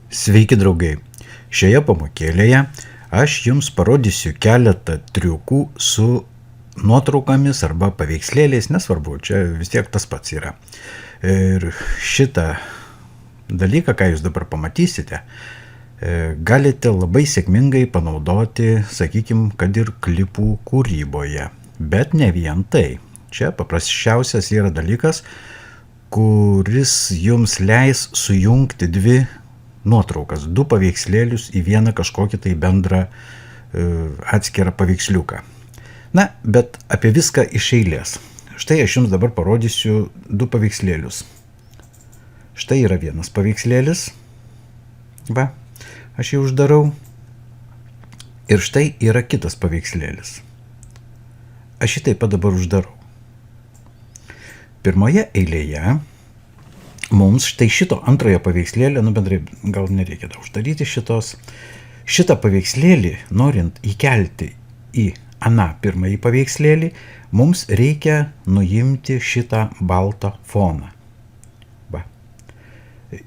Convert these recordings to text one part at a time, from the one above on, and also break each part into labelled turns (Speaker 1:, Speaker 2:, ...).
Speaker 1: Sveiki draugai, šioje pamokėlėje aš jums parodysiu keletą triukų su nuotraukomis arba paveikslėliais, nesvarbu, čia vis tiek tas pats yra. Ir šitą dalyką, ką jūs dabar pamatysite, galite labai sėkmingai panaudoti, sakykime, kad ir klipų kūryboje. Bet ne vien tai. Čia paprasčiausias yra dalykas, kuris jums leis sujungti dvi nuotraukas, du paveikslėlius į vieną kažkokį tai bendrą atskirą paveiksliuką. Na, bet apie viską iš eilės. Štai aš jums dabar parodysiu du paveikslėlius. Štai yra vienas paveikslėlis. Va, aš jį uždarau. Ir štai yra kitas paveikslėlis. Aš jį taip pat dabar uždarau. Pirmoje eilėje mums štai šito antrojo paveikslėlio, bendrai gal nereikia uždaryti šitos. Šitą paveikslėlį, norint įkelti į aną pirmąjį paveikslėlį, mums reikia nuimti šitą baltą foną. Va.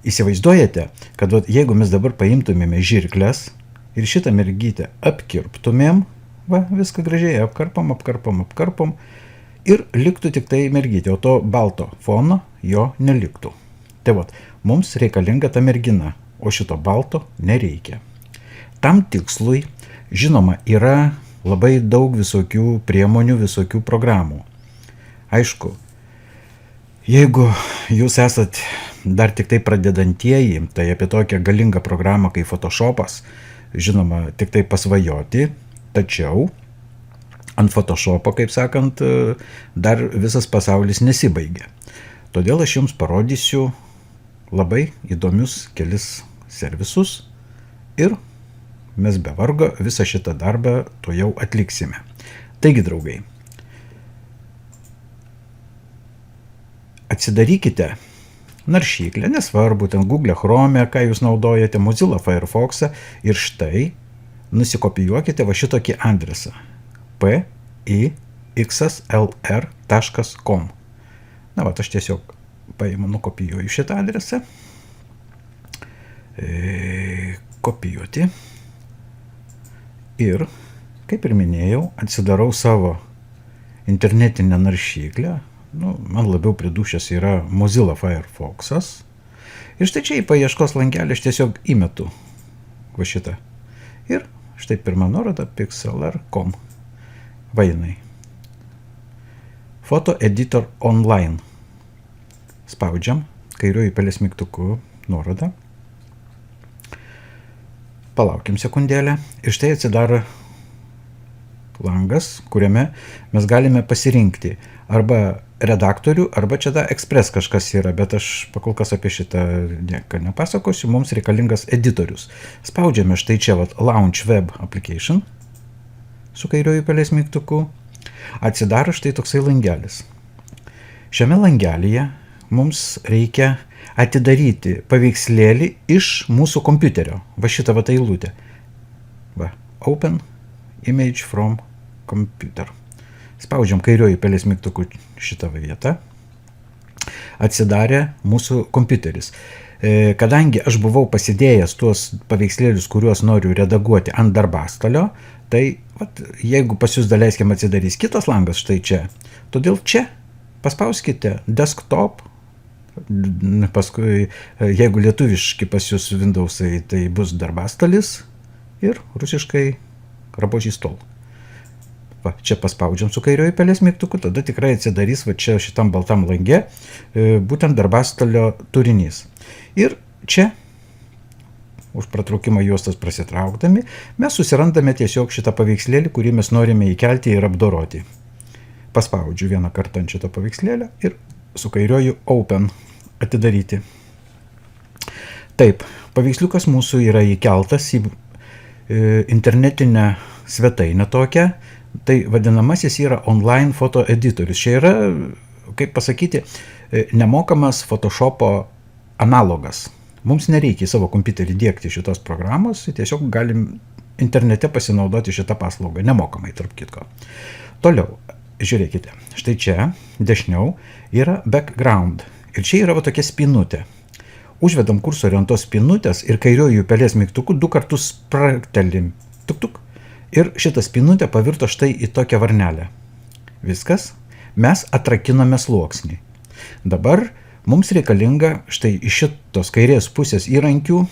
Speaker 1: Įsivaizduojate, kad jeigu mes dabar paimtumėme žirkles ir šitą mergytę apkirptumėm, va, viską gražiai apkarpom ir liktų tik tai mergytė, o to balto fono jo neliktų. Tai mums reikalinga ta mergina, o šito balto nereikia. Tam tikslui, žinoma, yra labai daug visokių priemonių, visokių programų. Aišku, jeigu jūs esat dar tik tai pradedantieji, tai apie tokią galingą programą kaip Photoshopas, žinoma, tik tai pasvajoti, tačiau ant Photoshopo, kaip sakant, dar visas pasaulis nesibaigia. Todėl aš jums parodysiu labai įdomius kelis servisus ir mes be vargo visą šitą darbą to jau atliksime. Taigi, draugai, atsidarykite naršyklę, nesvarbu, ten Google Chrome, ką jūs naudojate, Mozilla Firefox'ą ir štai nusikopijuokite va šitokį adresą pixlr.com. Na, va, aš tiesiog paimu, nukopijuoju šitą adresą. Kopijuoti. Ir, kaip ir minėjau, atsidarau savo internetinę naršyklę. Man labiau pridūšęs yra Mozilla Firefox'as. Ir štai čia į paieškos langelį aš tiesiog įmetu va šitą. Ir štai pirmą nuorodą pixlr.com. Va jinai. Photo Editor Online. Spaudžiam kairiuoju pelės mygtuku nuorodą. Palaukim sekundėlę. Ir štai atsidaro langas, kuriame mes galime pasirinkti arba redaktorių, arba čia Express kažkas yra, bet aš pakol kas apie šitą nieko nepasakosiu. Mums reikalingas editorius. Spaudžiame štai čia Launch Web Application su kairiuoju pelės mygtuku. Atsidaro štai toksai langelis. Šiame langelyje mums reikia atidaryti paveikslėlį iš mūsų kompiuterio. Va šitą eilutę. Va, Open Image from Computer. Spaudžiam kairiuoju pelės mygtuku šitą vietą. Atsidarė mūsų kompiuteris. Kadangi aš buvau pasidėjęs tuos paveikslėlius, kuriuos noriu redaguoti ant darbastalio, tai jeigu pas jūs daleiskim atsidarys kitas langas štai čia, todėl čia paspauskite Desktop, paskui jeigu lietuviški pas jūs Windowsai, tai bus darbastalis ir rusiškai рабочий stol. Va, čia paspaudžiam su kairioju pelės mygtuku, tada tikrai atsidarys va čia šitam baltam lange būtent darbastalio turinys. Ir čia už pratraukimą juostas prasitraukdami, mes susirandame tiesiog šitą paveikslėlį, kurį mes norime įkelti ir apdoroti. Paspaudžiu vieną kartą ant šito paveikslėlio ir su kairioju Open atidaryti. Taip, paveiksliukas mūsų yra įkeltas į internetinę svetainę tokią, tai vadinamasis yra online foto editorius. Čia yra, kaip pasakyti, nemokamas Photoshopo analogas. Mums nereikia į savo kompiuterį diegti šitos programos, tiesiog galim internete pasinaudoti šitą paslaugą, nemokamai tarp kitko. Toliau, žiūrėkite, štai čia dešiniau yra background ir čia yra va tokia spynutė. užvedam kursorį ant tos spinutės ir kairiuoju pelės mygtuku 2 kartus spraktelim. Tuk tuk. Ir šitą spinutę pavirto štai į tokią varnelę. Viskas. Mes atrakiname sluoksnį. Dabar mums reikalinga štai iš šitos kairės pusės įrankių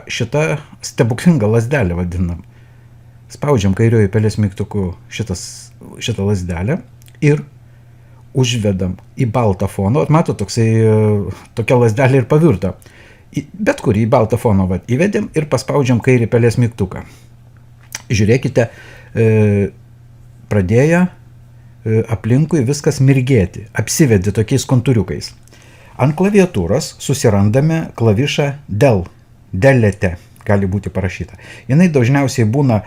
Speaker 1: šitą stebuklingą lazdelę vadinam. Spaudžiam kairiuoju pelės mygtuku šitą lazdelę ir užvedam į baltą foną. Mato, tokia lazdelė ir pavirto. Bet kurį į baltą foną įvedėm ir paspaudžiam kairį pelės mygtuką. Žiūrėkite, pradėjo aplinkui viskas mirgėti, apsivedi tokiais kontūriukais. Ant klaviatūros susirandame klavišą del, delete, gali būti parašyta. Jinai dažniausiai būna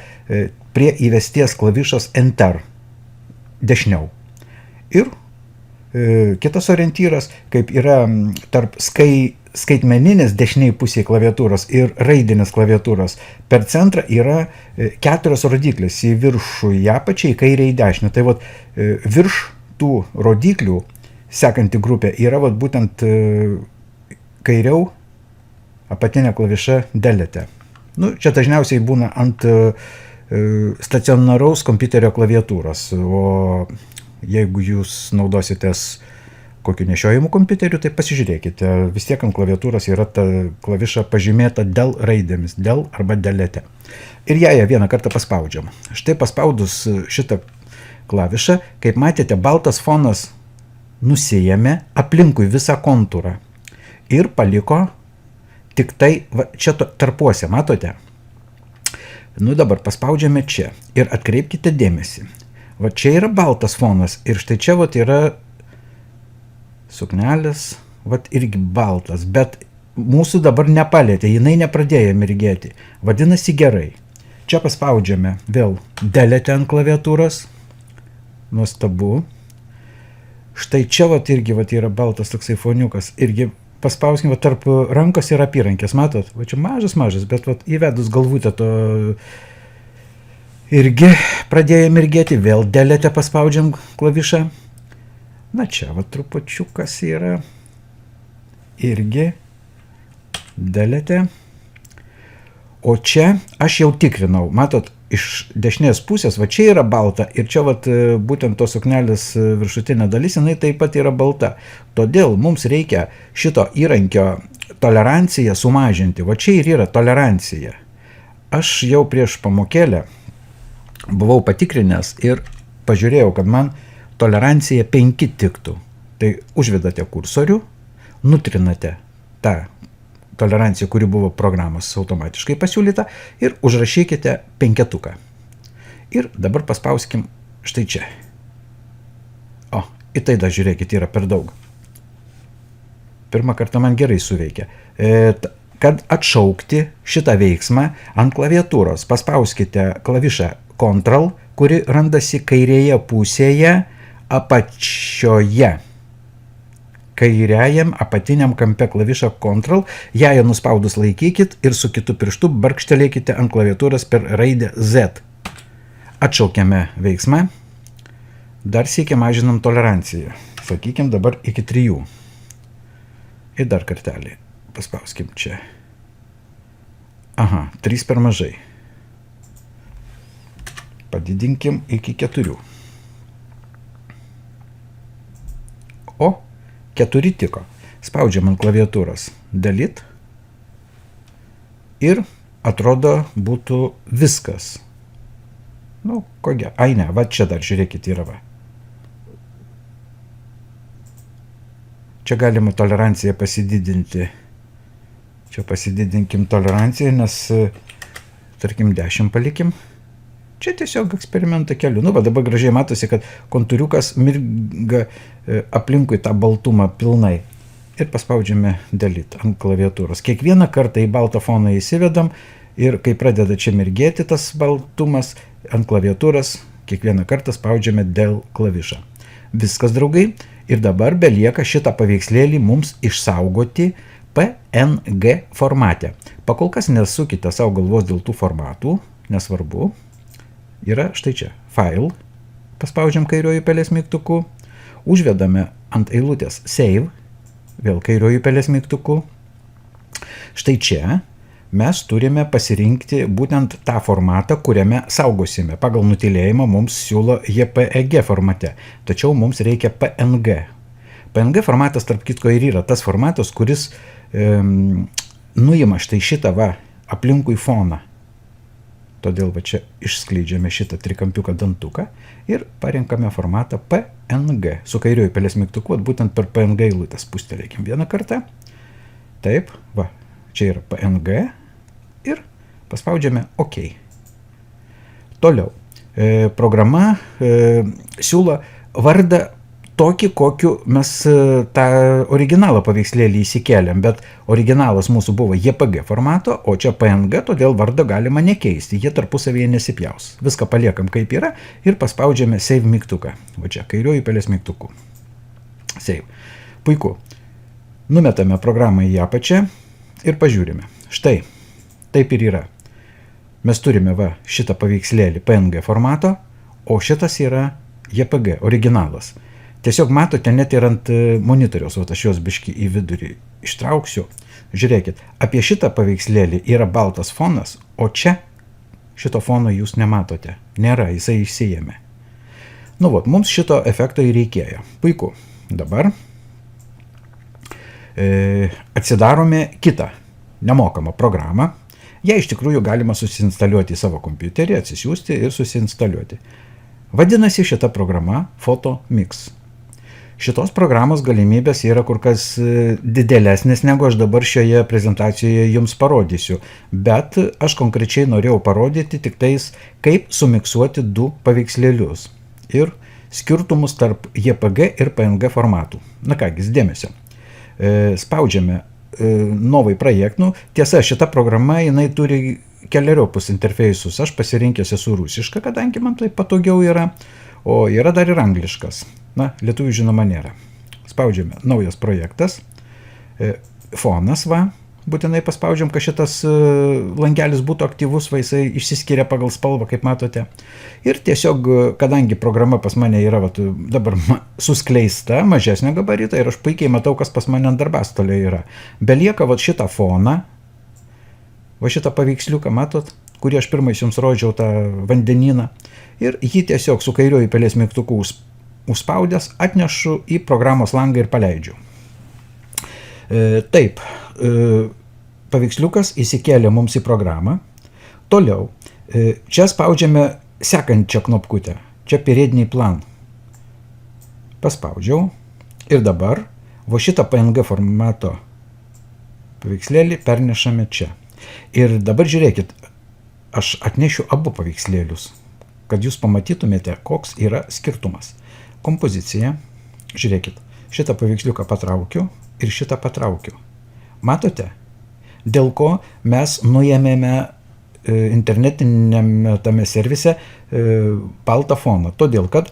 Speaker 1: prie įvesties klavišos enter, dešiniau. Ir kitas orientyras, kaip yra tarp skaitmeninės dešiniai pusėje klaviatūros ir raidinės klaviatūros, per centrą yra 4 rodiklės į viršų, į apačią, į kairę, į dešinę. Tai virš tų rodiklių sekanti grupė yra būtent kairiau apatinė klaviša delete. Čia dažniausiai būna ant stacionaraus kompiuterio klaviatūros, o jeigu jūs naudositės kokiu nešiojimu kompiuteriu, tai pasižiūrėkite, vis tiek ant klaviatūros yra ta klaviša pažymėta del raidėmis, del arba delete. Ir ją vieną kartą paspaudžiam. Štai paspaudus šitą klavišą, kaip matėte, baltas fonas nusiėmė aplinkui visą kontūrą ir paliko tik tai čia tarpuose, matote? Dabar paspaudžiame čia ir atkreipkite dėmesį. Čia yra baltas fonas ir štai čia yra suknelės, irgi baltas, bet mūsų dabar nepalėtė, jinai nepradėjo mirgėti. Vadinasi gerai. Čia paspaudžiame vėl delete ant klaviatūros. Nuostabu. Štai čia irgi yra baltas toksai foniukas. Irgi paspauskim tarp rankos ir apyrankės, matot? Čia mažas, bet įvedus galvutę to irgi pradėjo mirgėti. Vėl delete paspaudžiam klavišą. Čia trupučiukas yra irgi delete. O čia aš jau tikrinau, matot, iš dešinės pusės, čia yra balta ir čia būtent tos suknelės viršutinė dalis, jinai taip pat yra balta. Todėl mums reikia šito įrankio toleranciją sumažinti. Čia ir yra tolerancija. Aš jau prieš pamokėlę buvau patikrinęs ir pažiūrėjau, kad man tolerancija 5 tiktų. Tai užvedate kursorių, nutrinate tą toleranciją, kuri buvo programos automatiškai pasiūlyta ir užrašykite 5. Ir dabar paspauskim štai čia. Į tai dar žiūrėkit, yra per daug. Pirmą kartą man gerai suveikia. Kad atšaukti šitą veiksmą ant klaviatūros, paspauskite klavišą Ctrl, kuri randasi kairėje pusėje apačioje. Kairiajam apatiniam kampe klavišą Ctrl, ją nuspaudus laikykit ir su kitu pirštu barkštelėkite ant klaviatūros per raidę Z. Atšaukiame veiksmą. Dar sykį mažinam toleranciją. Sakykim dabar iki 3. Ir dar kartelį. Paspauskim čia. 3 per mažai. Padidinkim iki 4. 4 tiko. Spaudžiam ant klaviatūros Delete. Ir atrodo būtų viskas. Ai ne, čia dar žiūrėkit yra . Čia galima toleranciją pasididinti. Čia pasididinkim toleranciją, nes tarkim 10 palikim. Čia tiesiog eksperimentą keliu. Dabar gražiai matosi, kad kontūriukas mirga aplinkui tą baltumą pilnai. Ir paspaudžiame Delete ant klaviatūros. Kiekvieną kartą į baltą foną įsivedam ir kai pradeda čia mirgėti tas baltumas ant klaviatūros, kiekvieną kartą spaudžiame Del klavišą. Viskas, draugai. Ir dabar belieka šitą paveikslėlį mums išsaugoti PNG formate. Pakol kas nesukite savo galvos dėl tų formatų, nesvarbu. Yra štai čia. File. Paspaudžiam kairiuoju pelės mygtuku. Užvedame ant eilutės Save. Vėl kairiuoju pelės mygtuku. Štai čia mes turime pasirinkti būtent tą formatą, kuriame saugosime. Pagal nutylėjimą mums siūlo JPEG formate, tačiau mums reikia PNG. PNG formatas, tarp kitko, ir yra tas formatas, kuris nuima štai šitą aplinkui foną. Todėl čia išskleidžiame šitą trikampiuką dantuką ir parinkame formatą PNG. Su kairiuoju pelės mygtuku, būtent per PNG eilutę spustelėkim vieną kartą. Taip, čia yra PNG ir paspaudžiame OK. Toliau. Programa siūlo vardą tokį, kokiu mes tą originalą paveikslėlį įsikeliam, bet originalas mūsų buvo JPG formato, o čia PNG, todėl vardą galima nekeisti, jie tarpusavyje nesipjaus. Viską paliekam kaip yra ir paspaudžiame Save mygtuką. Va čia, kairiuoju pelės mygtuku. Save. Puiku. Numetame programą į apačią ir pažiūrime. Štai, taip ir yra. Mes turime šitą paveikslėlį PNG formato, o šitas yra JPG, originalas. Tiesiog matote, net ir ant monitoriaus, aš jos biškį į vidurį ištrauksiu. Žiūrėkit, apie šitą paveikslėlį yra baltas fonas, o čia šito fono jūs nematote. Nėra, jisai išsijėmė. Mums šito efekto ir reikėjo. Puiku. Dabar atsidarome kitą nemokamą programą. Ją iš tikrųjų galima susiinstaliuoti į savo kompiuterį, atsisiųsti ir susiinstaliuoti. Vadinasi, šita programa PhotoMix. Šitos programos galimybės yra kur kas didelesnės, negu aš dabar šioje prezentacijoje jums parodysiu. Bet aš konkrečiai norėjau parodyti tik tais, kaip sumiksuoti du paveikslėlius ir skirtumus tarp JPG ir PNG formatų. Na kągi, dėmesio. Spaudžiame Novai projektų. Tiesa, šita programa, jinai turi keliariopus interfeisus. Aš pasirinkęs esu rusišką, kadangi man tai patogiau yra, o yra dar ir angliškas. Na, lietuvių žinoma nėra. Spaudžiame naujas projektas. Fonas, būtinai paspaudžiam, kad šitas langelis būtų aktyvus, jisai išsiskiria pagal spalvą, kaip matote. Ir tiesiog, kadangi programa pas mane yra dabar suskleista, mažesnio gabarito, ir aš puikiai matau, kas pas mane ant darbastolio yra. Belieka šitą foną, šitą paveiksliuką, matot, kurį aš pirmais jums rodžiau, tą vandenyną, ir jį tiesiog su kairiuoju pelės mygtuku užspaudęs atnešu į programos langą ir paleidžiu. Taip, paveiksliukas įsikėlė mums į programą. Toliau, čia spaudžiame sekančią knopkutę. Čia periodiniai plan. Paspaudžiau ir dabar šitą PNG formato paveikslėlį pernešame čia. Ir dabar žiūrėkit, aš atnešiu abu paveikslėlius, kad jūs pamatytumėte, koks yra skirtumas. Kompozicija, žiūrėkit, šitą paveiksliuką patraukiu ir šitą patraukiu. Matote? Dėl ko mes nuėmėme internetinėme tame servise baltą foną. Todėl, kad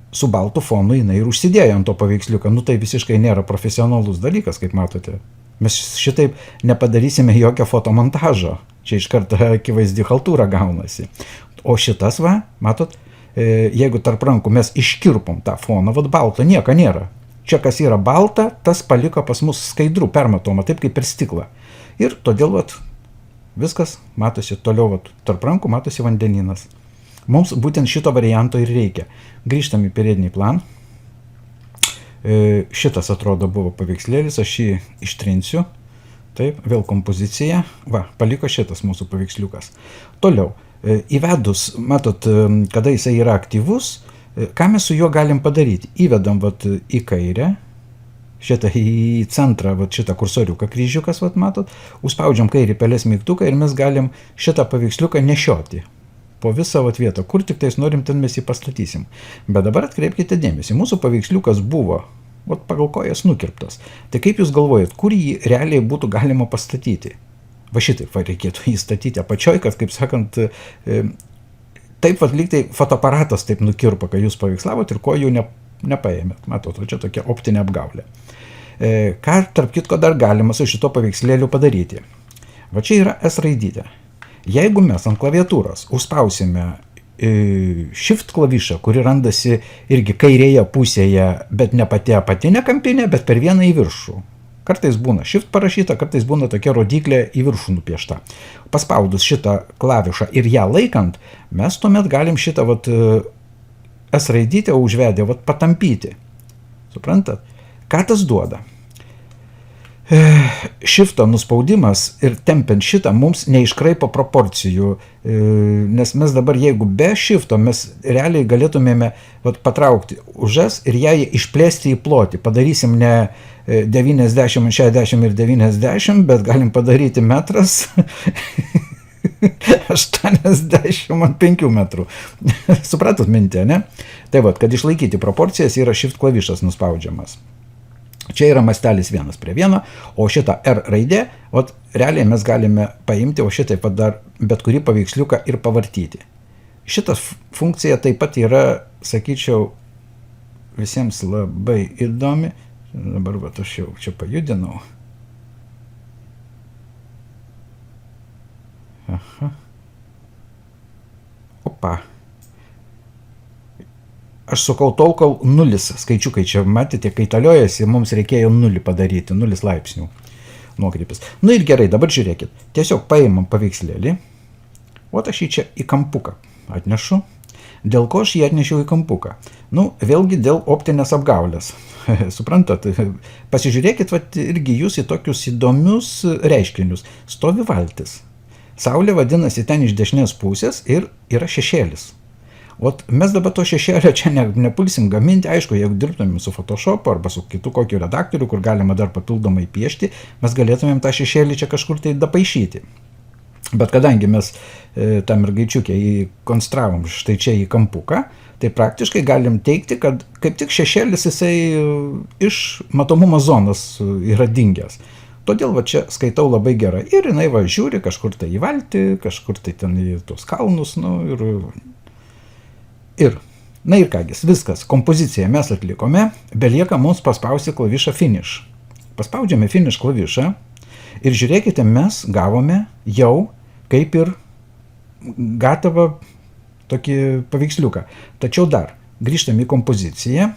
Speaker 1: su baltu fonu jinai ir užsidėjo ant to paveiksliuką. Tai visiškai nėra profesionalus dalykas, kaip matote. Mes šitaip nepadarysime jokio fotomontažo. Čia iš karto akivaizdi chaltūra gaunasi. O šitas, matot, jeigu tarp rankų mes iškirpom tą foną, balto nieko nėra. Čia kas yra balta, tas paliko pas mus skaidrų, permatoma, taip kaip per stiklą. Ir todėl viskas matosi toliau, tarp rankų matosi vandenynas. Mums būtent šito varianto ir reikia. Grįžtam į periodinį plan. Šitas atrodo buvo paveikslėlis, aš jį ištrinsiu. Taip, vėl kompozicija. Paliko šitas mūsų paveiksliukas. Toliau, įvedus, matot, kada jisai yra aktyvus, ką mes su juo galim padaryti? Įvedam į kairę, šitą į centrą, šitą kursoriuką kryžiukas, matot, užspaudžiam kairį pelės mygtuką ir mes galim šitą paveiksliuką nešioti po visą vietą, kur tik tais norim, ten mes jį pastatysim. Bet dabar atkreipkite dėmesį, mūsų paveiksliukas buvo pagal kojas nukirptas. Tai kaip jūs galvojat, kur jį realiai būtų galima pastatyti? Šitaip reikėtų jį statyti apačioj, kad, kaip sakant, taip lygtai fotoaparatas taip nukirpo, kad jūs paveikslavot ir kojų nepaėmėt. Matot, čia tokia optinė apgaulė. Ką, tarp kitko, dar galima su šito paveikslėliu padaryti? Čia yra S raidytė. Jeigu mes ant klaviatūros užspausime Shift klavišą, kuri randasi irgi kairėje pusėje, bet ne pati apatinė kampinė, bet per vieną į viršų. Kartais būna Shift parašyta, kartais būna tokia rodiklė į viršų nupiešta. Paspaudus šitą klavišą ir ją laikant, mes tuomet galim šitą S raidytę užvedę patampyti. Suprantat? Ką tas duoda? Shifto nuspaudimas ir tempiant šitą mums neiškraipo proporcijų, nes mes dabar, jeigu be shifto, mes realiai galėtumėme patraukti už S ir ją išplėsti į plotį. Padarysim ne 90, 60 ir 90, bet galim padaryti metras 80 ant 5 metrų. Supratot mintį, ne? Tai kad išlaikyti proporcijas yra Shift klavišas nuspaudžiamas. Čia yra mastelis 1:1, o šitą R raidę, realiai mes galime paimti, o šitaip dar bet kurį paveiksliuką ir pavartyti. Šita funkcija taip pat yra, sakyčiau, visiems labai įdomi. Dabar aš jau čia pajudinau. Aha. Opa. Aš sukau tol, kol nulis skaičiukai čia, matėte, kaitaliojasi, mums reikėjo 0 padaryti, 0 laipsnių nuokrypis. Ir gerai, dabar žiūrėkit, tiesiog paimam paveikslėlį, aš jį čia į kampuką atnešu. Dėl ko aš jį atnešiau į kampuką? Vėlgi dėl optinės apgaulės. Suprantat, pasižiūrėkit irgi jūs į tokius įdomius reiškinius. Stovi valtis. Saulė vadinasi ten iš dešinės pusės ir yra šešėlis. Mes dabar to šešėlio čia nepulsim gaminti, aišku, jeigu dirbtumėm su Photoshopu arba su kitu kokiu redaktoriu, kur galima dar papildomai piešti, mes galėtumėm tą šešėlį čia kažkur tai dapaišyti. Bet kadangi mes tą mergaičiukę įkonstravom štai čia į kampuką, tai praktiškai galim teigti, kad kaip tik šešėlis jisai iš matomumo zonos yra dingęs. Todėl čia skaitau labai gerai. Ir jinai žiūri kažkur tai į valtį, kažkur tai ten į tos kalnus, Ir kągis, viskas, kompoziciją mes atlikome, belieka mums paspausti klavišą Finish. Paspaudžiame Finish klavišą ir žiūrėkite, mes gavome jau kaip ir gatavą tokį paveiksliuką. Tačiau dar grįžtame į kompoziciją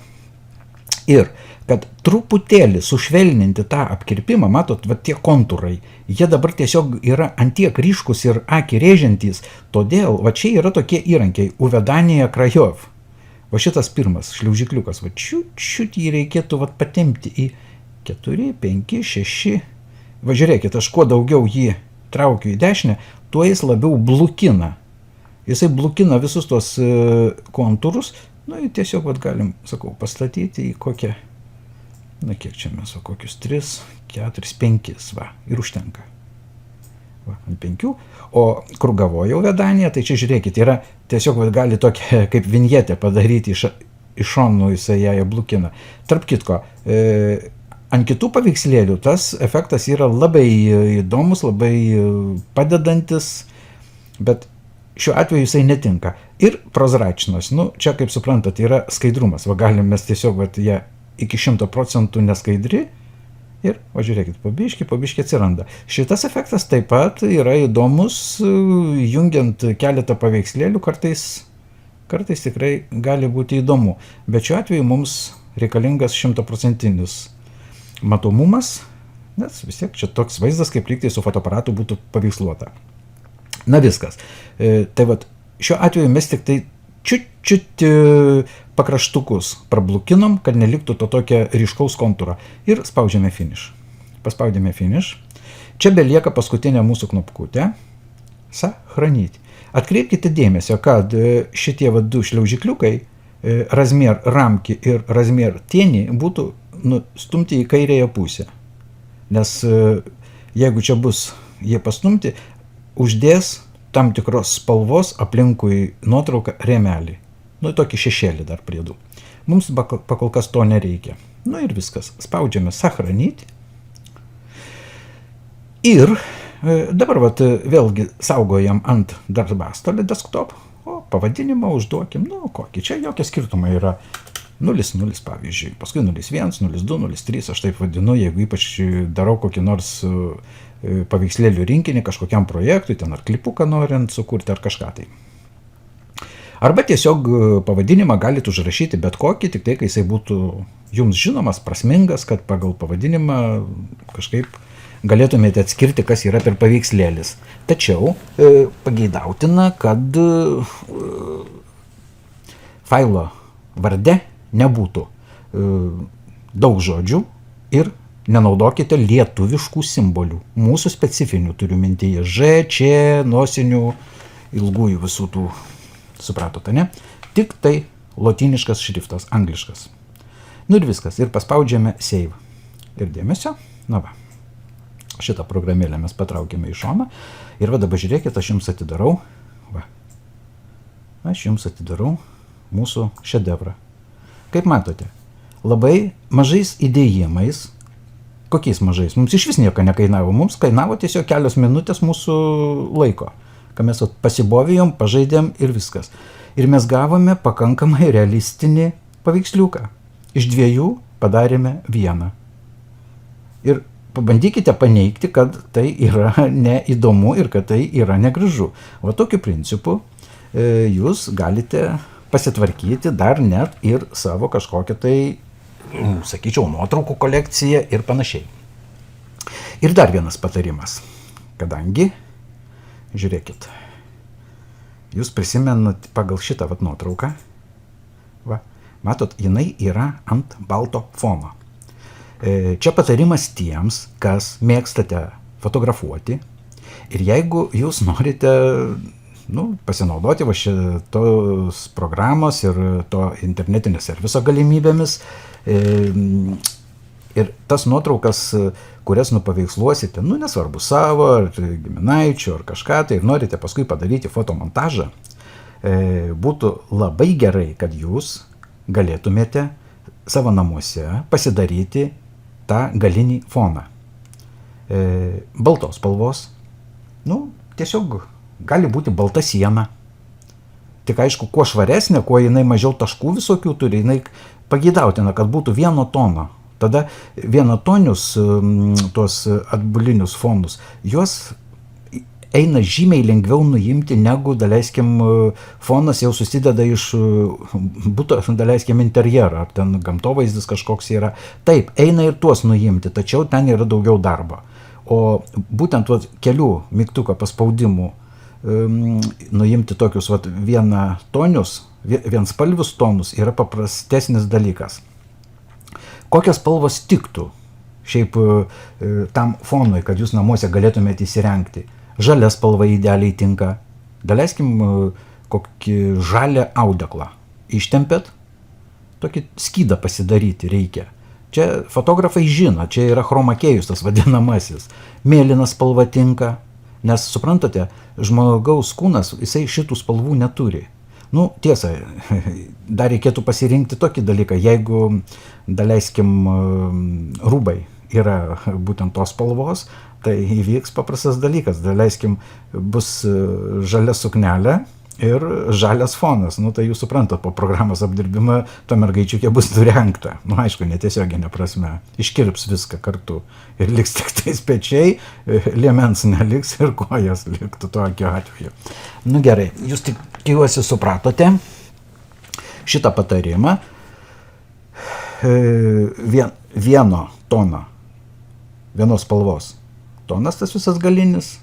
Speaker 1: ir kad truputėlį sušvelninti tą apkirpimą, matot, tie kontūrai, jie dabar tiesiog yra antiek ryškus ir akį rėžiantys, todėl čia yra tokie įrankiai, Uvedanija Krajov. Šitas pirmas šliaužikliukas, čiut jį reikėtų patempti į 4, 5, 6. Žiūrėkit, aš kuo daugiau jį traukiu į dešinę, tuo jis labiau blukina. Jisai blukina visus tos kontūrus, tiesiog galim, sakau, pastatyti į kokią, kiek čia mes, kokius 3, 4, 5, ir užtenka. Ant 5. O kur gavoja Uvedanija, tai čia žiūrėkit, yra tiesiog gali tokia kaip vinjetę padaryti iš šonų, jisai ją blukina. Tarp kitko, ant kitų paveikslėlių tas efektas yra labai įdomus, labai padedantis, bet šiuo atveju jisai netinka. Ir prozračnos, čia kaip suprantat, yra skaidrumas, galim mes tiesiog ją iki 100% neskaidri ir, žiūrėkit, pabiški atsiranda. Šitas efektas taip pat yra įdomus, jungiant keletą paveikslėlių, kartais tikrai gali būti įdomu. Bet šiuo atveju mums reikalingas 100% matomumas, nes vis tiek čia toks vaizdas, kaip lygtai su fotoaparatu būtų paveiksluota. Viskas. Tai šiuo atveju mes tik tai čiut pakraštukus prablukinom, kad neliktų to tokio ryškaus kontūro. Ir spaudžiame Finish. Paspaudėme Finish. Čia belieka paskutinė mūsų knopkutė. Сохранить. Atkreipkite dėmesio, kad šitie du šliaužikliukai, размер рамки ir размер тени, būtų nustumti į kairėją pusę. Nes jeigu čia bus jie pastumti, uždės tam tikros spalvos aplinkui nuotrauką rėmelį. Tokį šešėlį dar priedu. Mums pakol kas to nereikia. Ir viskas. Spaudžiame Сохранить. Ir dabar vėlgi saugojam ant darbastalio desktop. O pavadinimą užduokim. Kokį. Čia jokie skirtumai yra 0,0 pavyzdžiui. Paskui 0,1, 0,2, 0,3. Aš taip vadinu, jeigu ypač darau kokį nors paveikslėlių rinkinį kažkokiam projektui, ten ar klipuką norint sukurti ar kažką tai. Arba tiesiog pavadinimą galite užrašyti bet kokį, tik tai, kai jisai būtų jums žinomas, prasmingas, kad pagal pavadinimą kažkaip galėtumėte atskirti, kas yra per paveikslėlis. Tačiau pageidautina, kad failo varde nebūtų daug žodžių ir nenaudokite lietuviškų simbolių. Mūsų specifinių turiu mintyje Ž, Č, nosinių, ilgųjų visų tų, supratote, ne? Tik tai lotyniškas šriftas, angliškas. Nu ir viskas. Ir paspaudžiame save. Ir dėmesio. Na va. Šitą programėlę mes patraukėme į šoną. Ir va dabar žiūrėkit, aš jums atidarau. Va. Aš jums atidarau mūsų šedevrą. Kaip matote, labai mažais įdėjimais. Kokiais mažais? Mums iš vis nieko nekainavo. Mums kainavo tiesiog kelios minutės mūsų laiko. Ką mes pasibovėjom, pažaidėm ir viskas. Ir mes gavome pakankamai realistinį paveiksliuką. Iš 2 padarėme 1. Ir pabandykite paneigti, kad tai yra neįdomu ir kad tai yra negražu. O tokiu principu jūs galite pasitvarkyti dar net ir savo kažkokią tai, sakyčiau, nuotraukų kolekciją ir panašiai. Ir dar vienas patarimas. Kadangi, žiūrėkit, jūs prisimenat pagal šitą vat nuotrauką, va, matot, jinai yra ant balto fono. Čia patarimas tiems, kas mėgstate fotografuoti ir jeigu jūs norite pasinaudoti va šitos programos ir to internetinio serviso galimybėmis ir tas nuotraukas, kurias nupaveiksluosite, nesvarbu savo, ar giminaičių, ar kažką, tai ir norite paskui padaryti fotomontažą, būtų labai gerai, kad jūs galėtumėte savo namuose pasidaryti tą galinį foną. Baltos spalvos, tiesiog gali būti balta siena. Tik aišku, kuo švaresnė, kuo jinai mažiau taškų visokių turi, jinai pageidautina, kad būtų vieno tono. Tada vienatonius tuos atbulinius fonus, juos eina žymiai lengviau nuimti, negu, daleiskim, fonas jau susideda iš buto, daleiskim, interjero, ar ten gamtovaizdis kažkoks yra. Taip, eina ir tuos nuimti, tačiau ten yra daugiau darbo. O būtent kelių mygtuko paspaudimų nuimti tokius vienspalvius tonus yra paprastesnis dalykas. Kokios spalvos tiktų šiaip tam fonui, kad jūs namuose galėtumėte įsirengti? Žalia spalva idealiai tinka. Daleiskim kokį žalią audeklą. Ištempėt, tokį skydą pasidaryti reikia. Čia fotografai žino, čia yra chromakėjus tas vadinamasis. Mėlyna spalva tinka, nes suprantate, žmogaus kūnas, jisai šitų spalvų neturi. Tiesa, dar reikėtų pasirinkti tokį dalyką, jeigu, daleiskim, rūbai yra būtent tos spalvos, tai įvyks paprastas dalykas, daleiskim, bus žalia suknelė ir žalias fonas, tai jūs suprantat, po programos apdirbimą to mergaičiukė bus surengta. Aišku, netiesioginė prasme, iškirps viską kartu ir liks tik tais pečiai, liemens neliks ir kojas liktų tokiu atveju. Gerai, jūs tikiuosi supratote šitą patarimą. Vieno tono, vienos spalvos tonas, tas visas galinis,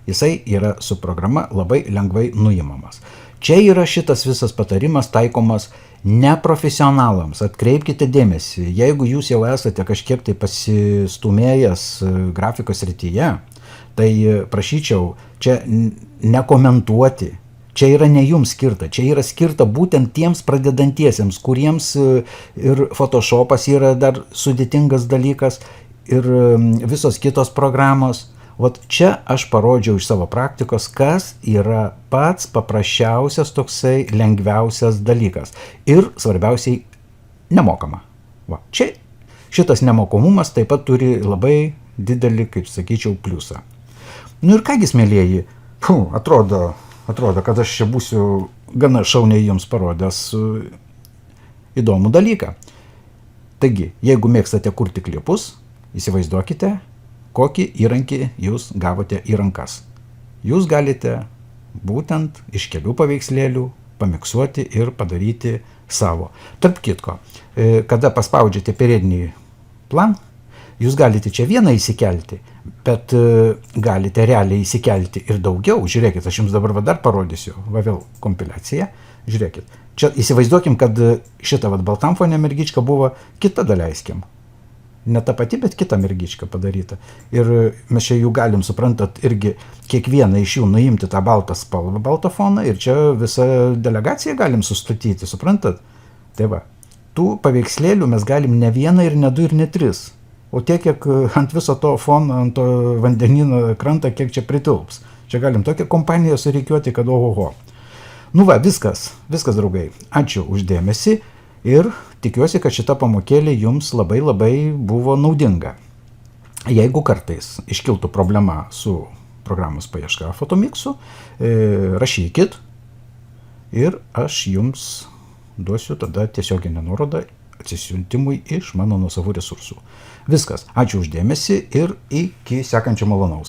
Speaker 1: jisai yra su programa labai lengvai nuimamas. Čia yra šitas visas patarimas taikomas neprofesionalams. Atkreipkite dėmesį, jeigu jūs jau esate kažkiek tai pasistumėjęs grafikos srityje, tai prašyčiau čia nekomentuoti. Čia yra ne jums skirta, čia yra skirta būtent tiems pradedantiesiems, kuriems ir Photoshopas yra dar sudėtingas dalykas ir visos kitos programos. Čia aš parodžiau iš savo praktikos, kas yra pats paprasčiausias toksai lengviausias dalykas. Ir svarbiausiai nemokama. Čia šitas nemokamumas taip pat turi labai didelį, kaip sakyčiau, pliusą. Ir kągi, smėlieji, atrodo, kad aš čia būsiu gana šauniai jums parodęs įdomų dalyką. Taigi, jeigu mėgstate kurti klipus, įsivaizduokite, kokį įrankį jūs gavote į rankas. Jūs galite būtent iš kelių paveikslėlių pamiksuoti ir padaryti savo. Tarp kitko, kada paspaudžiate periodinį planą, jūs galite čia vieną įsikelti, bet galite realiai įsikelti ir daugiau. Žiūrėkit, aš jums dabar dar parodysiu, va vėl kompiliacija. Žiūrėkit, čia įsivaizduokim, kad šita baltam fone mergička buvo kita, daleiskim. Ne ta pati, bet kita mergička padaryta. Ir mes čia jų galim, suprantat, irgi kiekvieną iš jų nuimti tą baltą spalvą, baltą foną, ir čia visą delegaciją galim sustatyti, suprantat? Tai va, tų paveikslėlių mes galim ne vieną ir ne du ir ne tris. O tiek, kiek ant viso to fono, ant to vandenino krantą, kiek čia pritilps. Čia galim tokią kompaniją sureikiuoti, kad ohoho. Nu va, viskas, draugai. Ačiū uždėmesi ir tikiuosi, kad šita pamokėlė jums labai buvo naudinga. Jeigu kartais iškiltų problema su programos paieška Photomixu, rašykit ir aš jums duosiu tada tiesioginę nuorodą atsisiuntimui iš mano nuosavų resursų. Viskas. Ačiū uždėmesi ir iki sekančio malonaus.